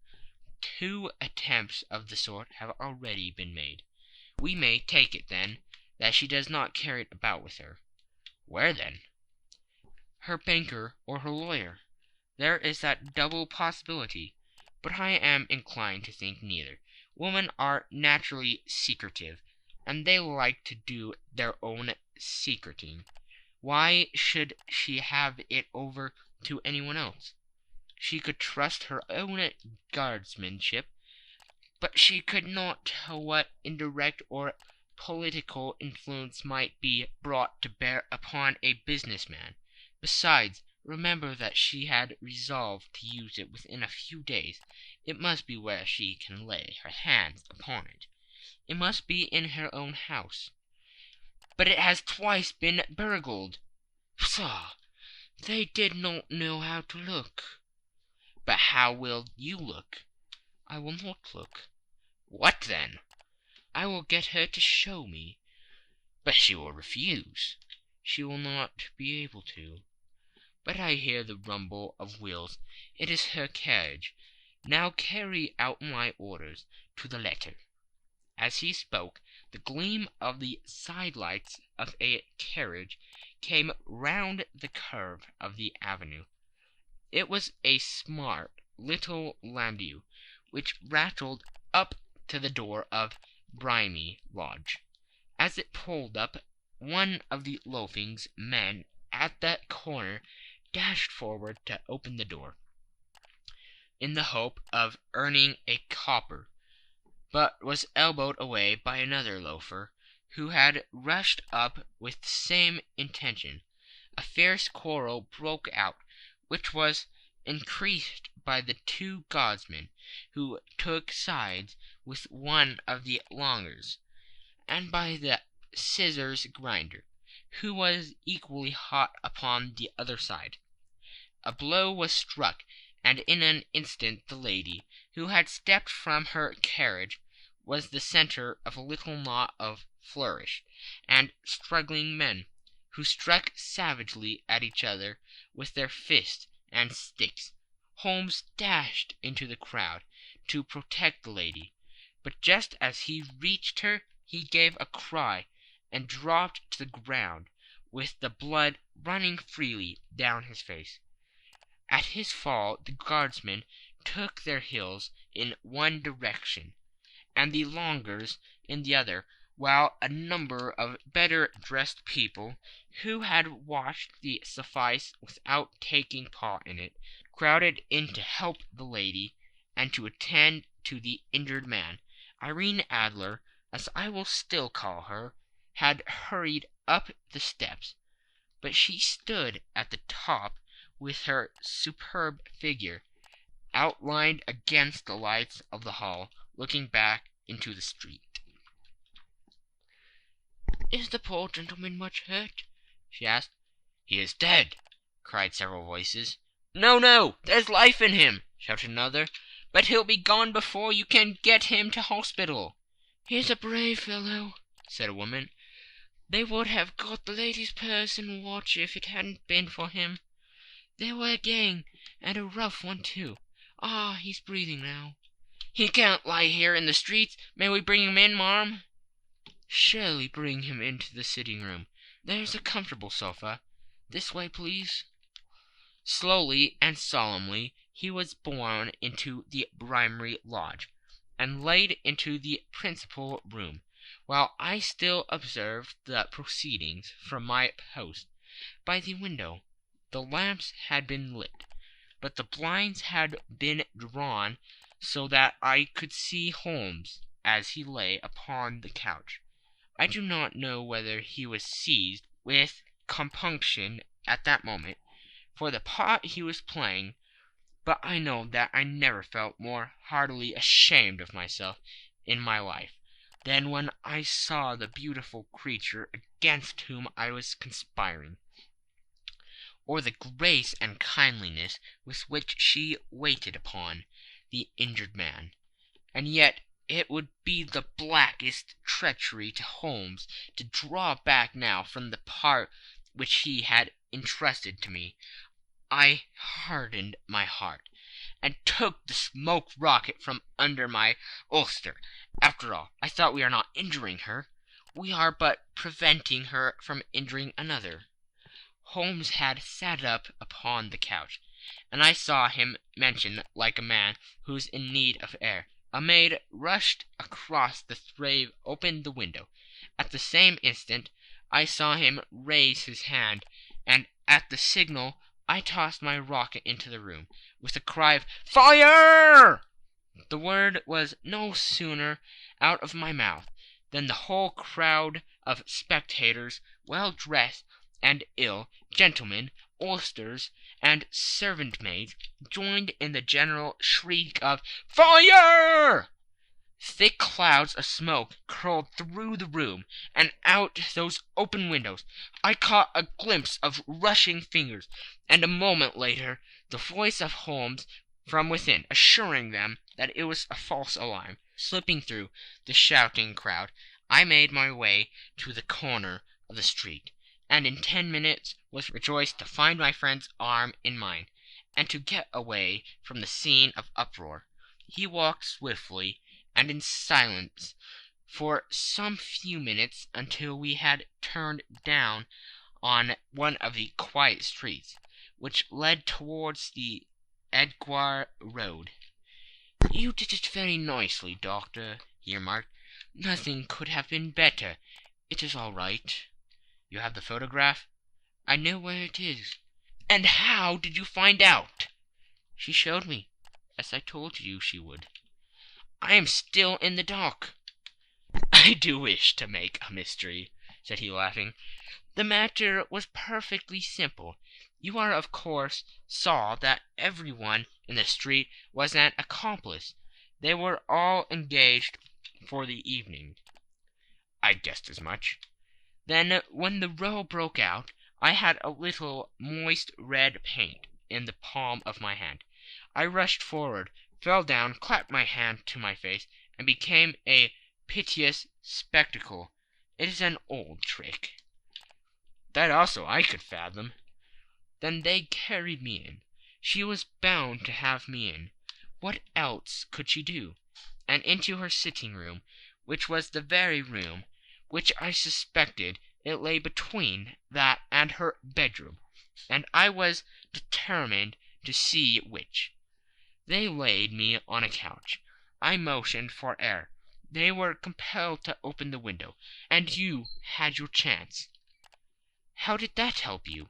2 attempts of the sort have already been made. We may take it, then, that she does not carry it about with her." "Where, then?" "Her banker or her lawyer. There is that double possibility, but I am inclined to think neither. Women are naturally secretive, and they like to do their own secreting. Why should she have it over to anyone else? She could trust her own guardsmanship, but she could not tell what indirect or political influence might be brought to bear upon a business man. Besides, remember that she had resolved to use it within a few days. It must be where she can lay her hands upon it. It must be in her own house." "But it has twice been burgled." "Pshaw! They did not know how to look." "But how will you look?" "I will not look." "What then?" "I will get her to show me." "But she will refuse." "She will not be able to. But I hear the rumble of wheels. It is her carriage. Now carry out my orders to the letter." As he spoke, the gleam of the side-lights of a carriage came round the curve of the avenue. It was a smart little landau which rattled up to the door of Bohemia Lodge. As it pulled up, one of the loafing men at that corner dashed forward to open the door, in the hope of earning a copper, but was elbowed away by another loafer, who had rushed up with the same intention. A fierce quarrel broke out, which was increased by the 2 guardsmen, who took sides with one of the loungers, and by the scissors grinder, who was equally hot upon the other side. A blow was struck, and in an instant the lady, who had stepped from her carriage, was the centre of a little knot of flourish and struggling men, who struck savagely at each other with their fists and sticks. Holmes dashed into the crowd to protect the lady, but just as he reached her he gave a cry and dropped to the ground with the blood running freely down his face. At his fall the guardsmen took their heels in one direction, and the loungers in the other, while a number of better dressed people, who had watched the suffice without taking part in it, crowded in to help the lady and to attend to the injured man. Irene Adler, as I will still call her, had hurried up the steps, but she stood at the top with her superb figure outlined against the lights of the hall, looking back into the street. "Is the poor gentleman much hurt?" she asked. "He is dead," cried several voices. "No, no, there's life in him," shouted another, "but he'll be gone before you can get him to hospital." "He's a brave fellow," said a woman. "They would have got the lady's purse and watch if it hadn't been for him. They were a gang, and a rough one too. Ah, he's breathing now." "He can't lie here in the streets. May we bring him in, marm?" "Surely bring him into the sitting-room. There's a comfortable sofa. This way, please." Slowly and solemnly he was borne into the Briarery Lodge, and laid into the principal room, while I still observed the proceedings from my post by the window. The lamps had been lit, but the blinds had been drawn so that I could see Holmes as he lay upon the couch. I do not know whether he was seized with compunction at that moment for the part he was playing, but I know that I never felt more heartily ashamed of myself in my life than when I saw the beautiful creature against whom I was conspiring, or the grace and kindliness with which she waited upon the injured man. And yet it would be the blackest treachery to Holmes to draw back now from the part which he had entrusted to me. I hardened my heart, and took the smoke rocket from under my ulster. After all, I thought, we are not injuring her. We are but preventing her from injuring another. Holmes had sat up upon the couch, and I saw him motion like a man who is in need of air. A maid rushed across the threshold, opened the window. At the same instant I saw him raise his hand, and at the signal I tossed my rocket into the room, with a cry of "Fire!" The word was no sooner out of my mouth than the whole crowd of spectators, well dressed and ill, gentlemen, ulsters, and servant-maids, joined in the general shriek of "Fire!" Thick clouds of smoke curled through the room, and out those open windows. I caught a glimpse of rushing fingers, and a moment later the voice of Holmes from within, assuring them that it was a false alarm. Slipping through the shouting crowd, I made my way to the corner of the street, and in 10 minutes was rejoiced to find my friend's arm in mine, and to get away from the scene of uproar. He walked swiftly and in silence for some few minutes, until we had turned down on one of the quiet streets which led towards the Edgware Road. "You did it very nicely, Doctor," he remarked. "Nothing could have been better. It is all right." "You have the photograph?" "I know where it is." "And how did you find out?" "She showed me, as I told you she would." "I am still in the dark." "I do wish to make a mystery," said he, laughing. "The matter was perfectly simple. You are, of course, saw that every one in the street was an accomplice. They were all engaged for the evening." "I guessed as much." "Then, when the row broke out, I had a little moist red paint in the palm of my hand. I rushed forward, fell down, clapped my hand to my face, and became a piteous spectacle. It is an old trick." "That also I could fathom." "Then they carried me in. She was bound to have me in. What else could she do? And into her sitting room, which was the very room which I suspected. It lay between that and her bedroom, and I was determined to see which. They laid me on a couch. I motioned for air. They were compelled to open the window, and you had your chance." "How did that help you?"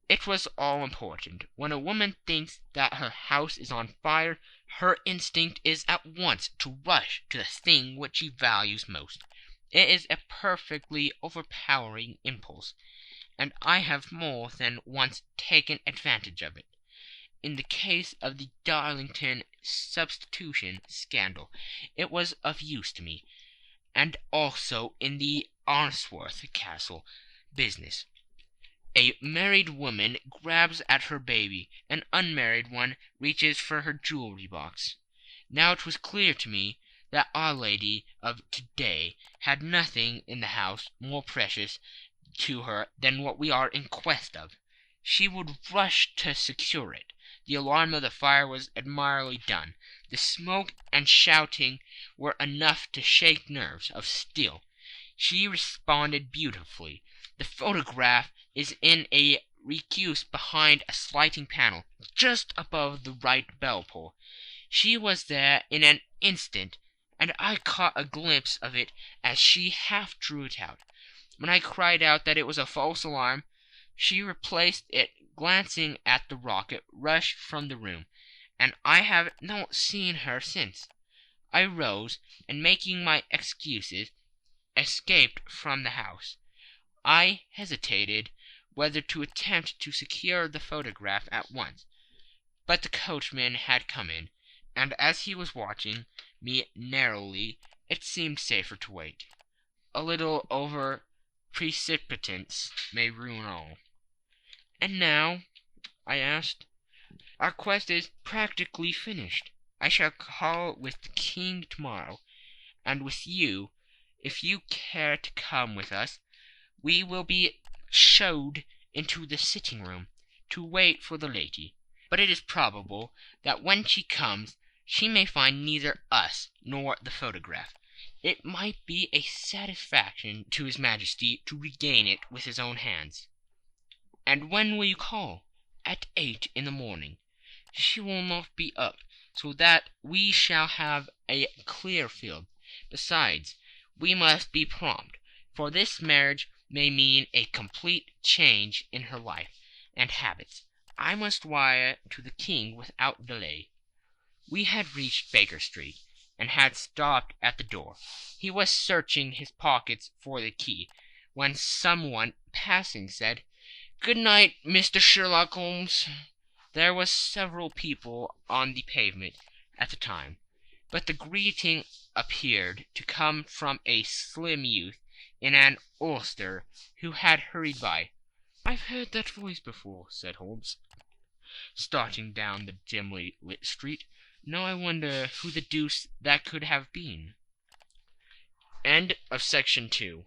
"It was all important. When a woman thinks that her house is on fire, her instinct is at once to rush to the thing which she values most. It is a perfectly overpowering impulse, and I have more than once taken advantage of it. In the case of the Darlington substitution scandal it was of use to me, and also in the Arnsworth Castle business. A married woman grabs at her baby, an unmarried one reaches for her jewelry box. Now it was clear to me that Our Lady of to-day had nothing in the house more precious to her than what we are in quest of. She would rush to secure it. The alarm of the fire was admirably done. The smoke and shouting were enough to shake nerves of steel. She responded beautifully. The photograph is in a recused behind a sliding panel just above the right bell pull. She was there in an instant, and I caught a glimpse of it as she half drew it out. When I cried out that it was a false alarm, she replaced it, glancing at the rocket, rushed from the room, and I have not seen her since. I rose, and making my excuses, escaped from the house. I hesitated whether to attempt to secure the photograph at once, but the coachman had come in, and as he was watching me narrowly, it seemed safer to wait. A little over precipitance may ruin all. "And now?" I asked. "Our quest is practically finished. I shall call with the king tomorrow, and with you, if you care to come with us. We will be showed into the sitting room to wait for the lady, but it is probable that when she comes she may find neither us nor the photograph. It might be a satisfaction to his Majesty to regain it with his own hands." "And when will you call?" "At 8 in the morning. She will not be up, so that we shall have a clear field. Besides, we must be prompt, for this marriage may mean a complete change in her life and habits. I must wire to the king without delay." We had reached Baker Street, and had stopped at the door. He was searching his pockets for the key, when someone passing said, "Good night, Mr. Sherlock Holmes." There were several people on the pavement at the time, but the greeting appeared to come from a slim youth in an ulster who had hurried by. "I've heard that voice before," said Holmes, starting down the dimly lit street. "Now I wonder who the deuce that could have been." End of Section 2.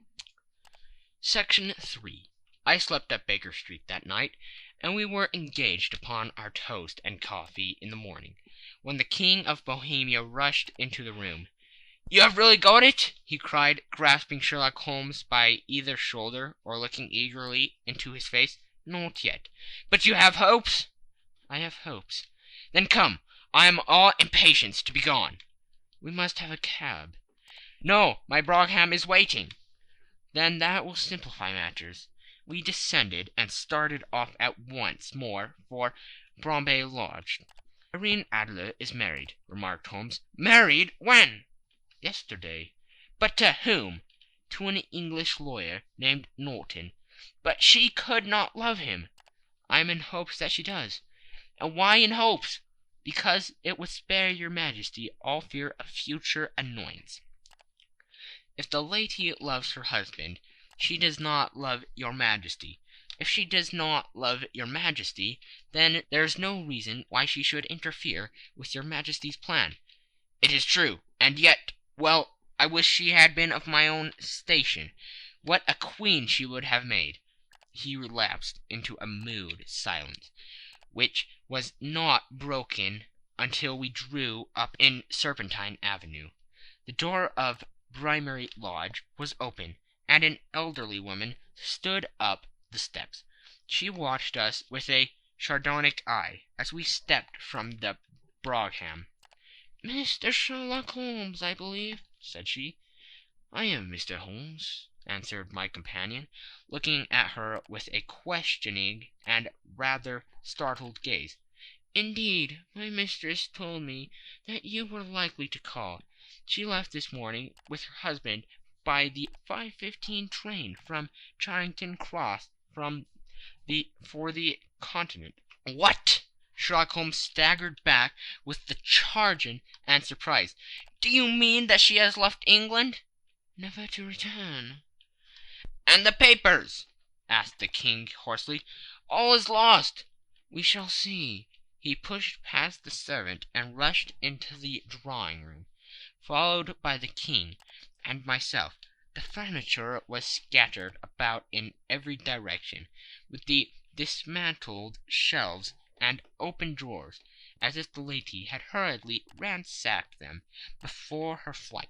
Section 3. I slept at Baker Street that night, and we were engaged upon our toast and coffee in the morning, when the King of Bohemia rushed into the room. "You have really got it?" he cried, grasping Sherlock Holmes by either shoulder, or looking eagerly into his face. "Not yet." "But you have hopes?" "I have hopes." "Then come. I am all impatience to be gone." "We must have a cab." "No, my brougham is waiting." "Then that will simplify matters." We descended, and started off at once more for Bombay Lodge. "Irene Adler is married," remarked Holmes. "Married? When?" "Yesterday." "But to whom?" "To an English lawyer named Norton." "But she could not love him." "I am in hopes that she does." "And why in hopes?" "Because it would spare your Majesty all fear of future annoyance. If the lady loves her husband, she does not love your Majesty. If she does not love your Majesty, then there is no reason why she should interfere with your Majesty's plan." "It is true. And yet, well, I wish she had been of my own station. What a queen she would have made." He relapsed into a mood silence, which was not broken until we drew up in Serpentine Avenue. The door of Brimary Lodge was open, and an elderly woman stood up the steps. She watched us with a sardonic eye as we stepped from the brougham. "Mr. Sherlock Holmes, I believe," said she. "I am Mr. Holmes," answered my companion, looking at her with a questioning and rather startled gaze. "Indeed, my mistress told me that you were likely to call. She left this morning with her husband by the 5:15 train from Charing Cross for the Continent." "What?" Sherlock Holmes staggered back with the charge and surprise. "Do you mean that she has left England?" "Never to return." "And the papers?" asked the king hoarsely. "All is lost." "We shall see." He pushed past the servant and rushed into the drawing-room, followed by the king and myself. The furniture was scattered about in every direction, with the dismantled shelves and open drawers, as if the lady had hurriedly ransacked them before her flight.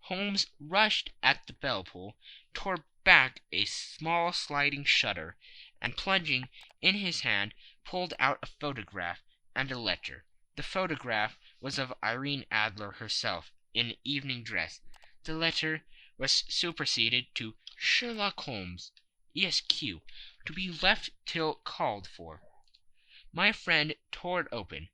Holmes rushed at the bell-pull, tore back a small sliding shutter, and plunging in his hand, pulled out a photograph and a letter. The photograph was of Irene Adler herself, in evening dress. The letter was superseded to Sherlock Holmes, Esq., to be left till called for. My friend tore it open,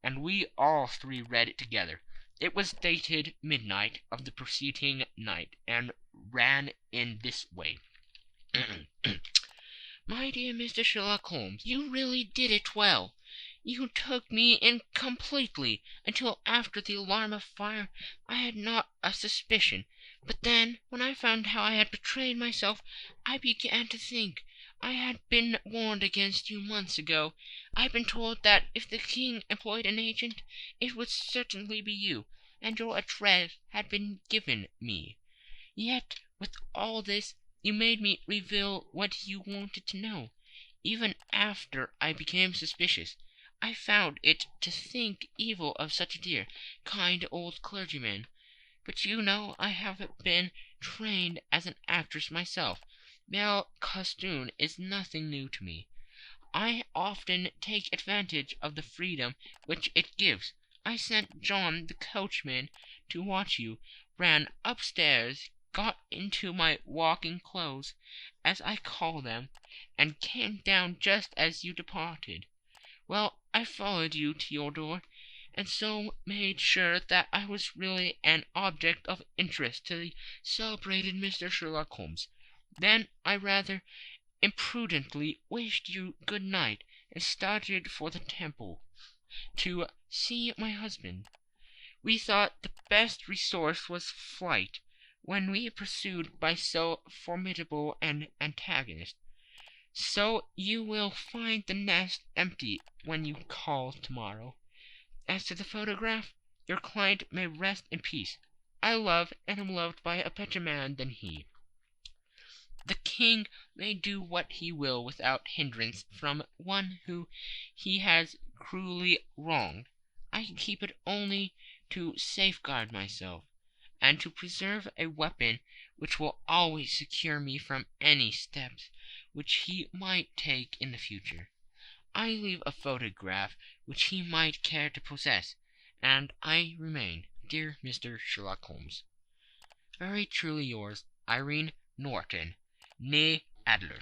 and we all three read it together. It was dated midnight of the preceding night, and ran in this way. My dear Mr. Sherlock Holmes, you really did it well. You took me in completely. Until after the alarm of fire I had not a suspicion. But then, when I found how I had betrayed myself, I began to think. I had been warned against you months ago. I had been told that if the king employed an agent, it would certainly be you, and your address had been given me. Yet, with all this, you made me reveal what you wanted to know. Even after I became suspicious, I found it to think evil of such a dear, kind old clergyman. But you know I have been trained as an actress myself. Male costume is nothing new to me. I often take advantage of the freedom which it gives. I sent John the coachman to watch you, ran upstairs, got into my walking clothes, as I call them, and came down just as you departed. Well, I followed you to your door, and so made sure that I was really an object of interest to the celebrated Mr. Sherlock Holmes. Then I rather imprudently wished you good night, and started for the Temple to see my husband. We thought the best resource was flight, when we pursued by so formidable an antagonist. So you will find the nest empty when you call tomorrow. As to the photograph, your client may rest in peace. I love and am loved by a better man than he. The king may do what he will without hindrance from one whom he has cruelly wronged. I keep it only to safeguard myself, and to preserve a weapon which will always secure me from any steps which he might take in the future. I leave a photograph which he might care to possess, and I remain, dear Mr. Sherlock Holmes, very truly yours, Irene Norton, née Adler.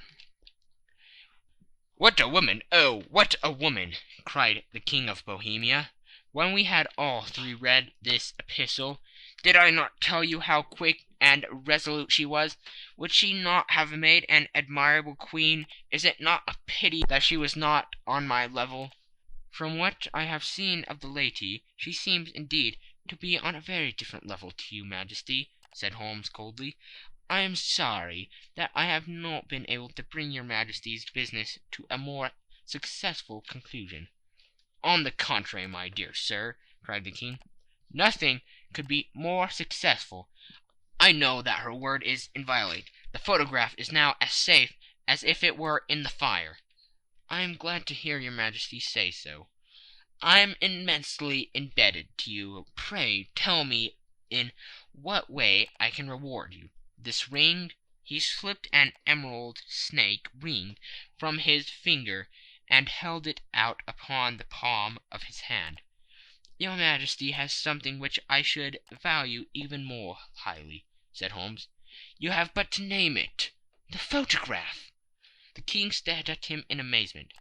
What a woman! Oh, what a woman! Cried the King of Bohemia, when we had all three read this epistle. Did I not tell you how quick and resolute she was? Would she not have made an admirable queen? Is it not a pity that she was not on my level? From what I have seen of the lady, she seems indeed to be on a very different level to you, Majesty, said Holmes coldly. I am sorry that I have not been able to bring your Majesty's business to a more successful conclusion. On the contrary, my dear sir, cried the King, nothing could be more successful. I know that her word is inviolate. The photograph is now as safe as if it were in the fire. I am glad to hear your Majesty say so. I am immensely indebted to you. Pray tell me in what way I can reward you. This ring— he slipped an emerald snake ring from his finger and held it out upon the palm of his hand. Your Majesty has something which I should value even more highly, said Holmes. You have but to name it. The photograph. The King stared at him in amazement.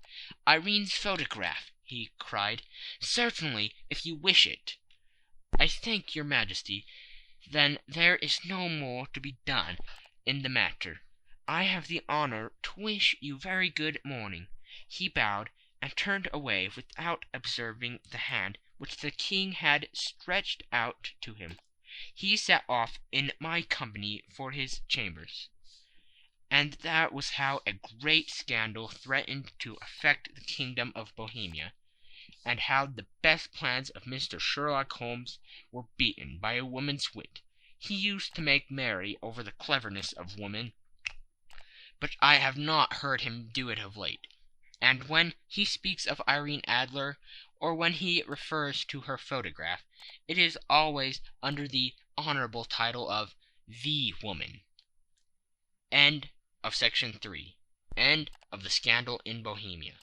Irene's photograph, he cried. Certainly, if you wish it. I thank your Majesty. Then there is no more to be done in the matter. I have the honor to wish you very good morning. He bowed and turned away without observing the hand which the King had stretched out to him. He set off in my company for his chambers. And that was how a great scandal threatened to affect the kingdom of Bohemia, and how the best plans of Mr. Sherlock Holmes were beaten by a woman's wit. He used to make merry over the cleverness of women, but I have not heard him do it of late. And when he speaks of Irene Adler, or when he refers to her photograph, it is always under the honorable title of the woman. End of section 3. End of the scandal in Bohemia.